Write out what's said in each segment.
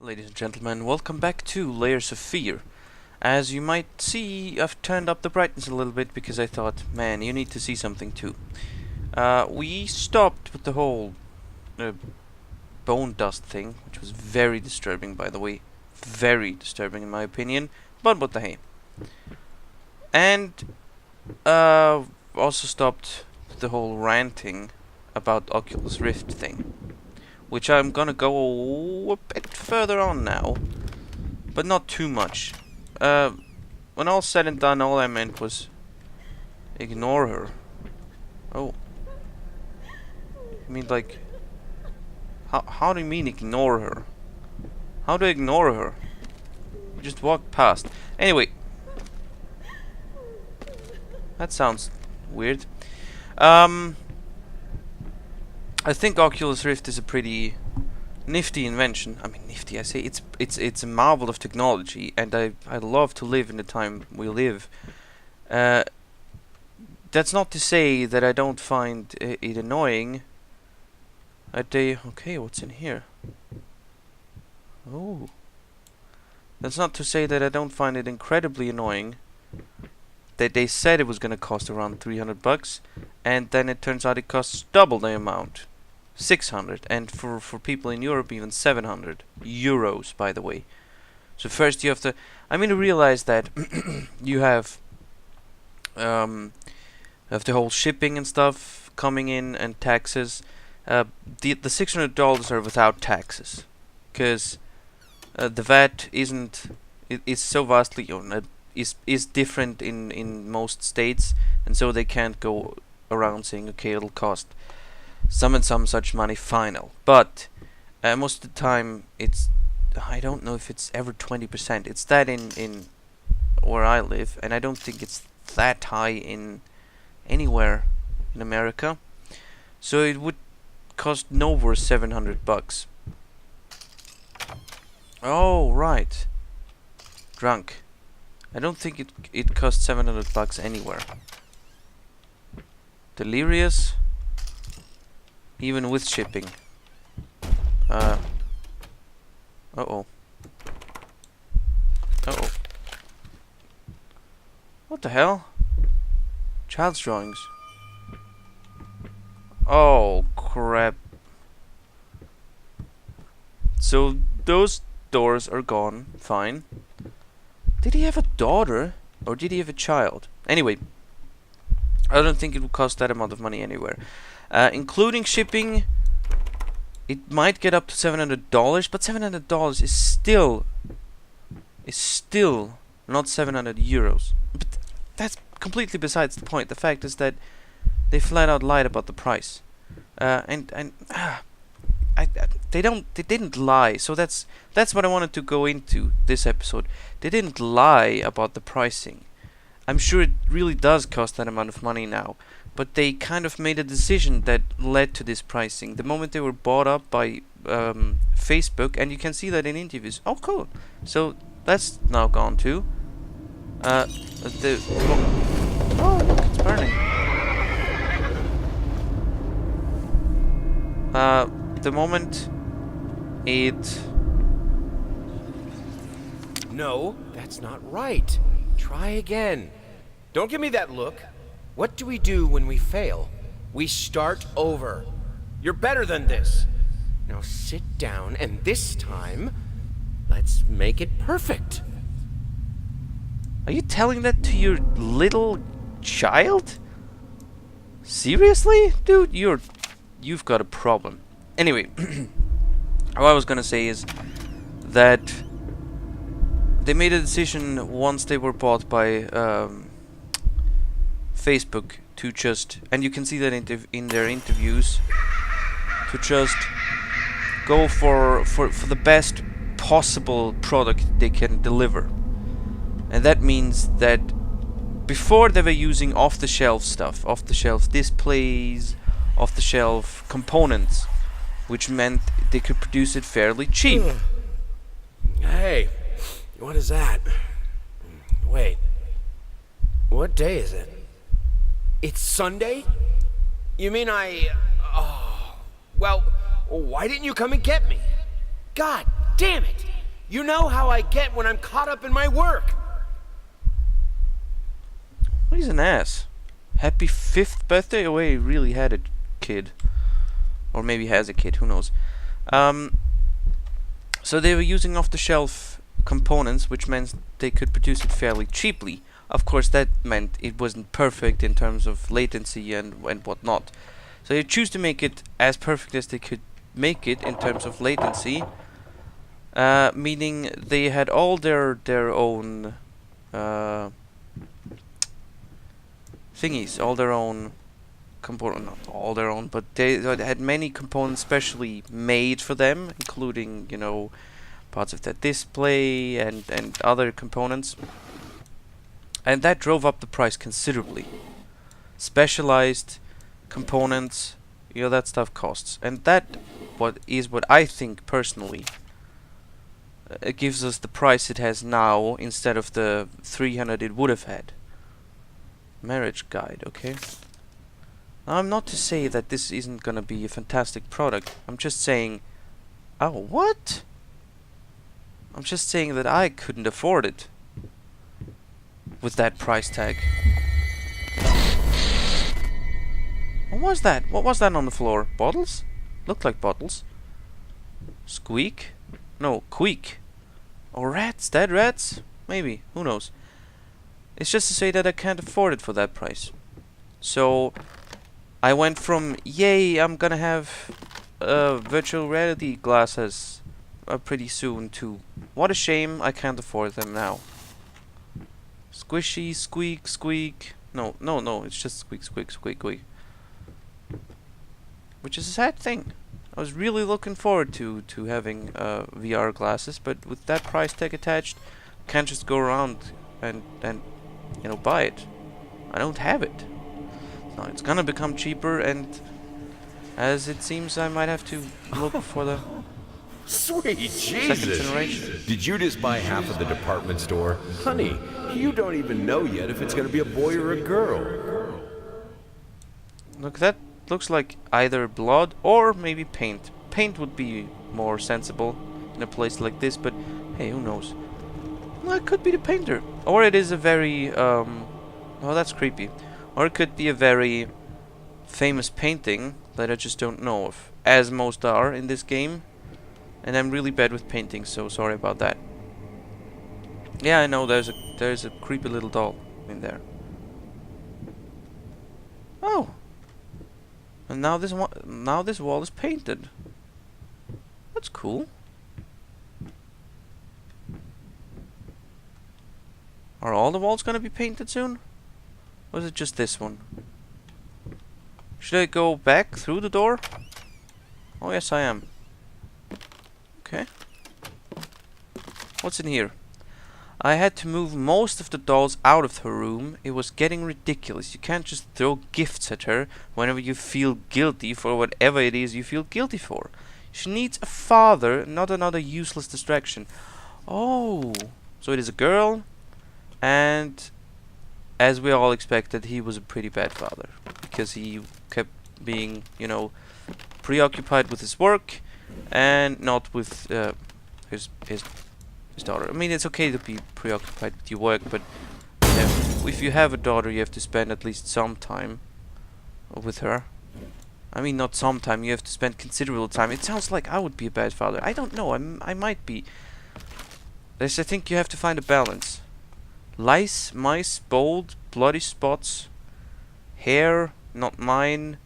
Ladies and gentlemen, welcome back to Layers of Fear. As you might see, I've turned up the brightness a little bit because I thought, man, you need to see something too. We stopped with the whole bone dust thing, which was very disturbing, by the way. Very disturbing in my opinion, but what the hey. And also stopped the whole ranting about Oculus Rift thing, which I'm gonna go a bit further on now, but not too much. When all said and done, all I meant was ignore her. Oh. I mean, like, how do you mean ignore her? How do I ignore her? You just walk past. Anyway. That sounds weird. I think Oculus Rift is a pretty nifty invention. I mean, nifty. I say it's a marvel of technology, and I love to live in the time we live. That's not to say that I don't find it annoying. Okay, what's in here? Oh, that's not to say that I don't find it incredibly annoying that they said it was gonna cost around $300, and then it turns out it costs double the amount. 600, and for people in Europe even 700 euros, by the way. So first you have to, realize that you have the whole shipping and stuff coming in and taxes. The $600 are without taxes, because the VAT is so vastly is different in most states, and so they can't go around saying, okay, it'll cost some and some such money final. But most of the time it's, I don't know if it's ever 20%. It's that in where I live, and I don't think it's that high in anywhere in America. So it would cost no worse $700. Oh right, drunk. I don't think it costs $700 anywhere. Delirious. Even with shipping. Uh-oh. Uh-oh. What the hell? Child's drawings. Oh, crap. So, those doors are gone. Fine. Did he have a daughter? Or did he have a child? Anyway. I don't think it would cost that amount of money anywhere. Including shipping, it might get up to $700, but $700 is still not 700 euros. But that's completely besides the point. The fact is that they flat out lied about the price, they didn't lie. So that's what I wanted to go into this episode. They didn't lie about the pricing. I'm sure it really does cost that amount of money now, but they kind of made a decision that led to this pricing. The moment they were bought up by Facebook, and you can see that in interviews. Oh, cool. So that's now gone too. Oh, look, it's burning. The moment it... No, that's not right. Try again. Don't give me that look. What do we do when we fail? We start over. You're better than this. Now sit down, and this time, let's make it perfect. Are you telling that to your little child? Seriously? Dude, you've got a problem. Anyway, what I was gonna say is that they made a decision once they were bought by Facebook to just, and you can see that in their interviews, to just go for the best possible product they can deliver. And that means that before they were using off-the-shelf stuff, off-the-shelf displays, off-the-shelf components, which meant they could produce it fairly cheap. Hey, what is that? Wait, what day is it? It's Sunday? You mean oh, well, why didn't you come and get me? God damn it! You know how I get when I'm caught up in my work. He's an ass. Happy 5th birthday? Oh, he really had a kid. Or maybe has a kid, who knows. So they were using off-the-shelf components, which meant they could produce it fairly cheaply. Of course, that meant it wasn't perfect in terms of latency and whatnot. So they choose to make it as perfect as they could make it in terms of latency, meaning they had all their own thingies, all their own component, not all their own, but they had many components specially made for them, including, you know, parts of that display and other components, and that drove up the price considerably. Specialized components, you know, that stuff costs, and that what I think personally it gives us the price it has now instead of the 300 it would have had. Marriage guide, okay. Now, I'm not to say that this isn't gonna be a fantastic product. I'm just saying... Oh, what? I'm just saying that I couldn't afford it with that price tag. What was that? What was that on the floor? Bottles? Looked like bottles. Squeak? No, queak. Or rats? Dead rats? Maybe. Who knows? It's just to say that I can't afford it for that price. So I went from, yay, I'm gonna have virtual reality glasses pretty soon, to, what a shame, I can't afford them now. Squishy, squeak, squeak. No, it's just squeak, squeak, squeak, squeak. Which is a sad thing. I was really looking forward to having VR glasses, but with that price tag attached, can't just go around and you know, buy it. I don't have it. So it's gonna become cheaper, and as it seems, I might have to look for the Sweet second Jesus! generation. Did you just buy half of the department store? Honey, you don't even know yet if it's gonna be a boy or a girl. Look, that looks like either blood or maybe paint. Paint would be more sensible in a place like this, but hey, who knows? Well, it could be the painter. Or it is a very, oh, that's creepy. Or it could be a very famous painting that I just don't know of, as most are in this game. And I'm really bad with painting, so sorry about that. Yeah, I know there's a creepy little doll in there. Oh. And now this wall is painted. That's cool. Are all the walls gonna be painted soon? Or is it just this one? Should I go back through the door? Oh yes, I am. Okay. What's in here? I had to move most of the dolls out of her room. It was getting ridiculous. You can't just throw gifts at her whenever you feel guilty for whatever it is you feel guilty for. She needs a father, not another useless distraction. Oh, so it is a girl, and as we all expected, he was a pretty bad father because he kept being, you know, preoccupied with his work and not with his daughter. I mean, it's okay to be preoccupied with your work, but if you have a daughter, you have to spend at least some time with her. I mean, not some time, you have to spend considerable time. It sounds like I would be a bad father. I don't know, I might be. I think you have to find a balance. Lice, mice, bold, bloody spots, hair, not mine.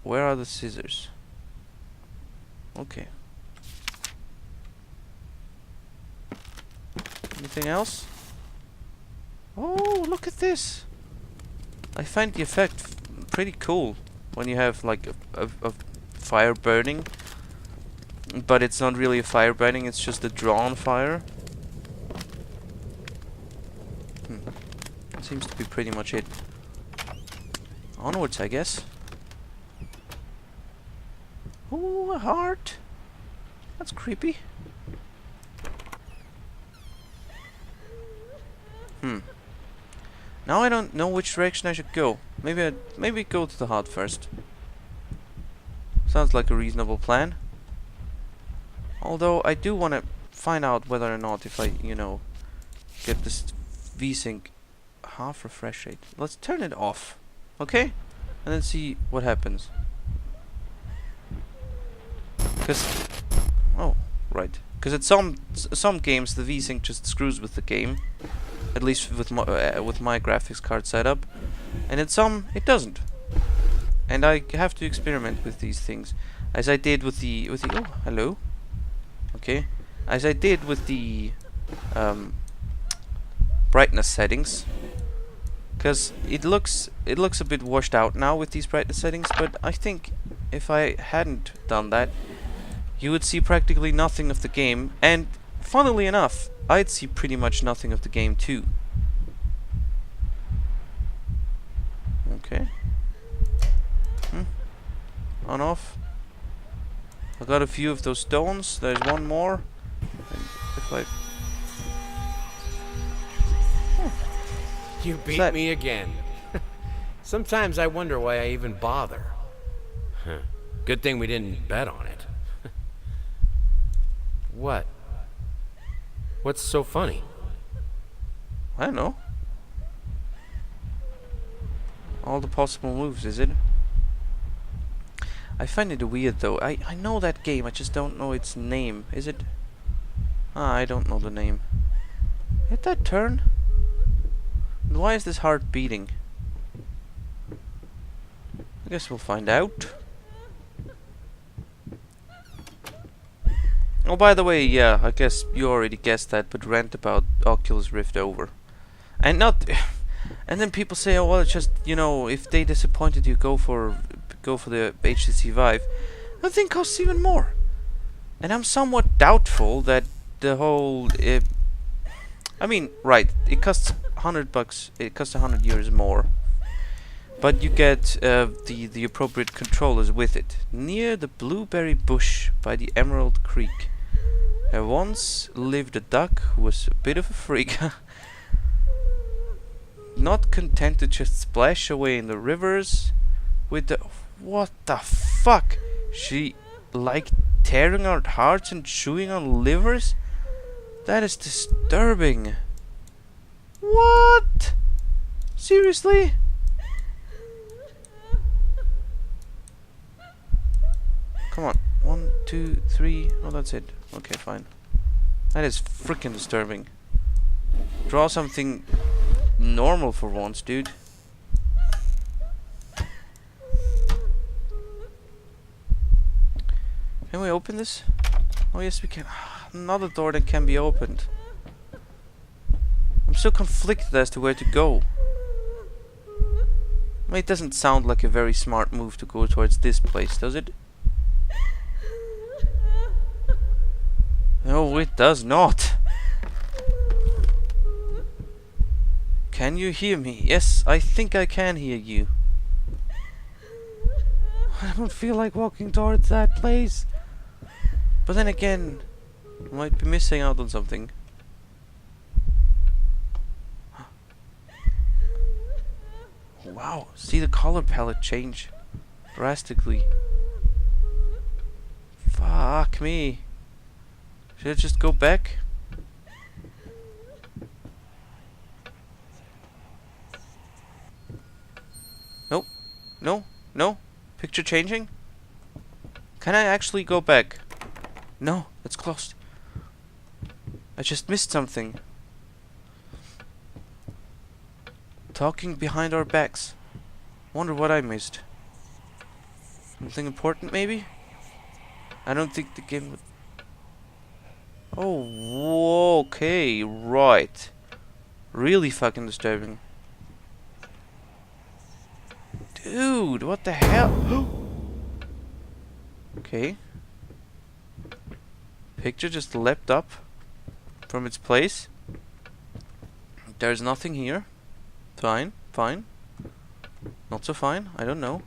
Where are the scissors? Okay. Anything else? Oh, look at this! I find the effect pretty cool when you have like a fire burning, but it's not really a fire burning, it's just a drawn fire. Seems to be pretty much it. Onwards, I guess. Ooh, a heart! That's creepy. Now I don't know which direction I should go. Maybe go to the heart first. Sounds like a reasonable plan. Although I do want to find out whether or not if I, you know, get this V-Sync half refresh rate. Let's turn it off, okay? And then see what happens. Cause, oh, right. Cause at some games the V-Sync just screws with the game, at least with my graphics card setup, and at some it doesn't. And I have to experiment with these things, as I did with the oh, hello. Okay, as I did with the brightness settings, because it looks a bit washed out now with these brightness settings. But I think if I hadn't done that, you would see practically nothing of the game, and funnily enough, I'd see pretty much nothing of the game too. Okay. On off. I got a few of those stones. There's one more. And if I... You beat me again. Sometimes I wonder why I even bother. Huh. Good thing we didn't bet on it. What? What's so funny? I don't know. All the possible moves, is it? I find it weird though. I know that game, I just don't know its name. Is it? Ah, I don't know the name. Hit that turn? And why is this heart beating? I guess we'll find out. Oh, by the way, yeah, I guess you already guessed that, but rant about Oculus Rift over. And not... and then people say, oh, well, it's just, you know, if they disappointed you, go for the HTC Vive. The thing costs even more. And I'm somewhat doubtful that the whole... I mean, right, it costs $100, it costs €100 more. But you get the appropriate controllers with it. Near the blueberry bush by the Emerald Creek, there once lived a duck who was a bit of a freak. Not content to just splash away in the rivers with the... What the fuck? She liked tearing out hearts and chewing on livers? That is disturbing. What? Seriously? Come on. 1, 2, 3. Oh, that's it. Okay, fine. That is freaking disturbing. Draw something normal for once, dude. Can we open this? Oh, yes, we can. Another door that can be opened. I'm so conflicted as to where to go. I mean, it doesn't sound like a very smart move to go towards this place, does it? No, it does not. Can you hear me? Yes, I think I can hear you. I don't feel like walking towards that place. But then again, I might be missing out on something. Wow, see the color palette change drastically. Fuck me. Should I just go back? Nope. No, no. Picture changing? Can I actually go back? No, it's closed. I just missed something. Talking behind our backs. Wonder what I missed. Something important, maybe? I don't think the game would... Oh, okay, right. Really fucking disturbing. Dude, what the hell? Okay. Picture just leapt up from its place. There's nothing here. Fine, fine. Not so fine, I don't know.